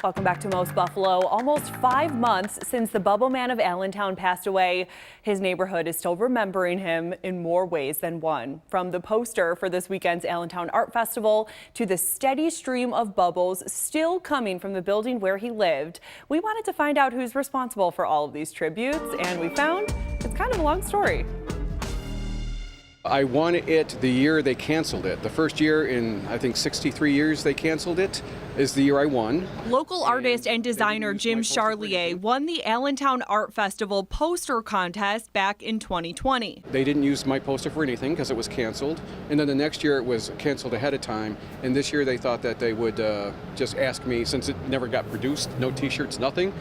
Welcome back to Most Buffalo. Almost 5 months since the Bubbleman of Allentown passed away, his neighborhood is still remembering him in more ways than one. From the poster for this weekend's Allentown Art Festival to the steady stream of bubbles still coming from the building where he lived, we wanted to find out who's responsible for all of these tributes, and we found it's kind of a long story. I won it the year they canceled it. The first year in, I think, 63 years they canceled it is the year I won. Local artist and designer Jim Charlier won the Allentown Art Festival poster contest back in 2020. They didn't use my poster for anything because it was canceled. And then the next year it was canceled ahead of time. And this year they thought that they would just ask me, since it never got produced, no t-shirts, nothing,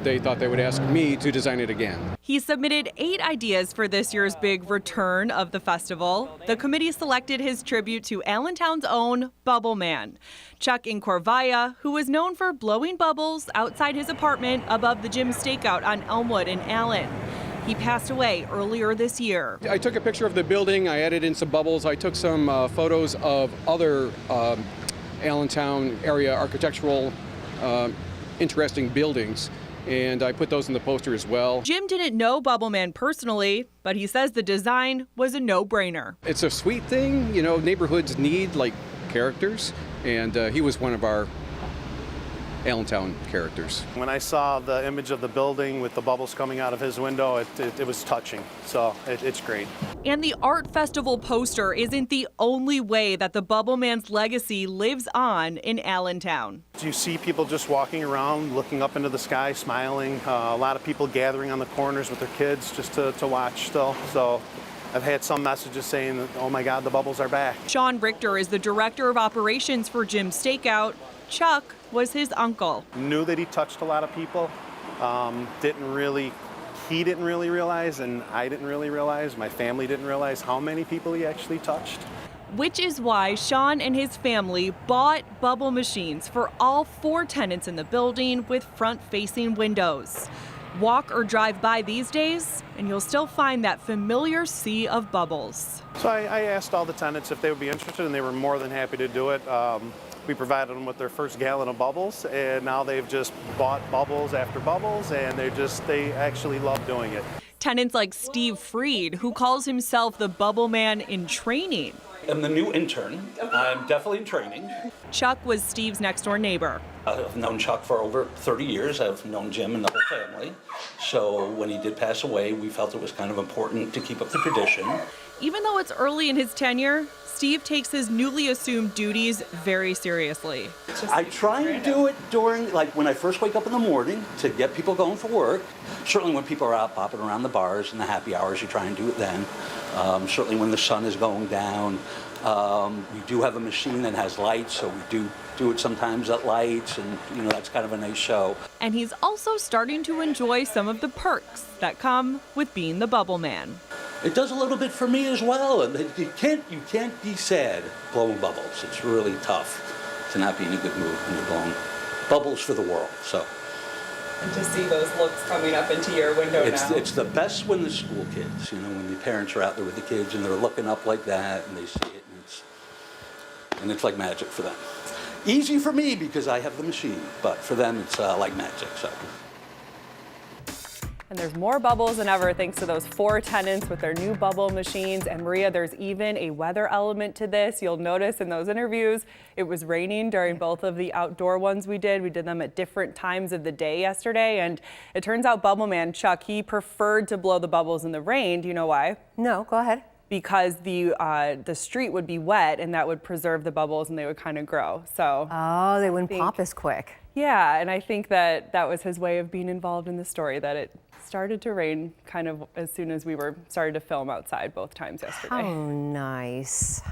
they thought they would ask me to design it again. He submitted 8 ideas for this year's big return of the festival. The committee selected his tribute to Allentown's own Bubbleman, Chuck Incorvaya, who was known for blowing bubbles outside his apartment above the Jim Stakeout on Elmwood in Allen. He passed away earlier this year. I took a picture of the building. I added in some bubbles. I took some photos of other Allentown area architectural interesting buildings, and I put those in the poster as well. Jim didn't know Bubbleman personally, but he says the design was a no-brainer. It's a sweet thing, you know, neighborhoods need like characters, and he was one of our Allentown characters. When I saw the image of the building with the bubbles coming out of his window, it was touching, so it's great. And the art festival poster isn't the only way that the Bubbleman's legacy lives on in Allentown. You see people just walking around, looking up into the sky, smiling. A lot of people gathering on the corners with their kids just to watch still. So I've had some messages saying that, oh my God, the bubbles are back. Sean Richter is the director of operations for Jim Stakeout. Chuck was his uncle. Knew that he touched a lot of people. He didn't really realize, and I didn't really realize, my family didn't realize how many people he actually touched. Which is why Sean and his family bought bubble machines for all 4 tenants in the building with front-facing windows. Walk or drive by these days, and you'll still find that familiar sea of bubbles. So I asked all the tenants if they would be interested, and they were more than happy to do it. We provided them with their first gallon of bubbles, and now they've just bought bubbles after bubbles, and they actually love doing it. Tenants like Steve Freed, who calls himself the Bubbleman in training. I'm the new intern. I'm definitely in training. Chuck was Steve's next-door neighbor. I've known Chuck for over 30 years. I've known Jim and the whole family. So when he did pass away, we felt it was kind of important to keep up the tradition. Even though it's early in his tenure, Steve takes his newly assumed duties very seriously. I try and do it during, like, when I first wake up in the morning to get people going for work. Certainly when people are out popping around the bars and the happy hours, you try and do it then. Certainly when the sun is going down. We do have a machine that has lights, so we do it sometimes at lights, and you know, that's kind of a nice show. And he's also starting to enjoy some of the perks that come with being the Bubbleman. It does a little bit for me as well, and you can't be sad blowing bubbles. It's really tough to not be in a good mood when you're blowing bubbles for the world. So. And to see those looks coming up into your window now. It's the best when the school kids, you know, when the parents are out there with the kids and they're looking up like that and they see it, and it's like magic for them. Easy for me because I have the machine, but for them it's like magic. So. And there's more bubbles than ever thanks to those 4 tenants with their new bubble machines. And Maria, there's even a weather element to this. You'll notice in those interviews, it was raining during both of the outdoor ones we did. We did them at different times of the day yesterday. And it turns out Bubbleman Chuck, he preferred to blow the bubbles in the rain. Do you know why? No, go ahead. Because the street would be wet and that would preserve the bubbles and they would kind of grow. So oh, they wouldn't pop as quick. Yeah, and I think that was his way of being involved in the story, that it started to rain kind of as soon as we started to film outside both times yesterday. How nice.